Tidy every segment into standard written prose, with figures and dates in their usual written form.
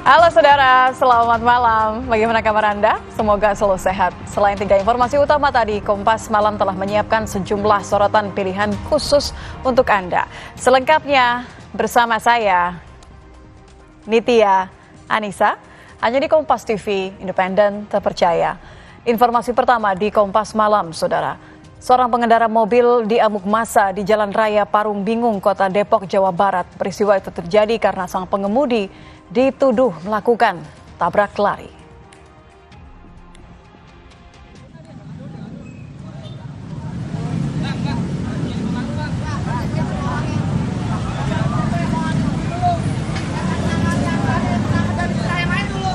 Halo saudara, selamat malam. Bagaimana kabar Anda? Semoga selalu sehat. Selain 3 informasi utama tadi, Kompas Malam telah menyiapkan sejumlah sorotan pilihan khusus untuk Anda. Selengkapnya bersama saya, Nitya Anissa, hanya di Kompas TV, independen, terpercaya. Informasi pertama di Kompas Malam, saudara. Seorang pengendara mobil diamuk massa di Jalan Raya Parung Bingung, Kota Depok, Jawa Barat. Peristiwa itu terjadi karena sang pengemudi dituduh melakukan tabrak lari.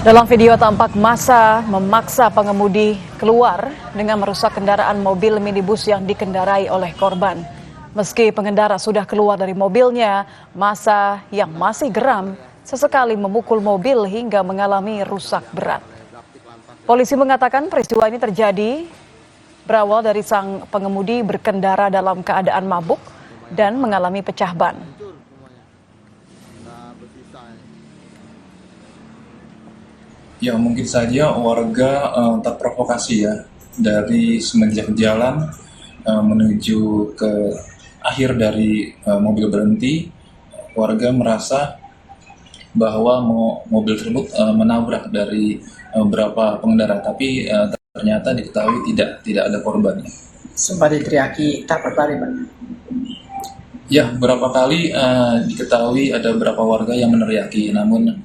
Dalam video tampak massa memaksa pengemudi keluar dengan merusak kendaraan mobil minibus yang dikendarai oleh korban. Meski pengendara sudah keluar dari mobilnya, massa yang masih geram sesekali memukul mobil hingga mengalami rusak berat. Polisi mengatakan peristiwa ini terjadi berawal dari sang pengemudi berkendara dalam keadaan mabuk dan mengalami pecah ban. Ya, mungkin saja warga terprovokasi ya dari semenjak jalan menuju ke akhir dari mobil berhenti. Warga merasa bahwa mobil tersebut menabrak dari beberapa pengendara, tapi ternyata diketahui tidak ada korban. Sempat diteriaki tabrak lari, Pak? Ya, beberapa kali diketahui ada beberapa warga yang meneriaki, namun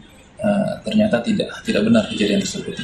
ternyata tidak benar kejadian tersebut.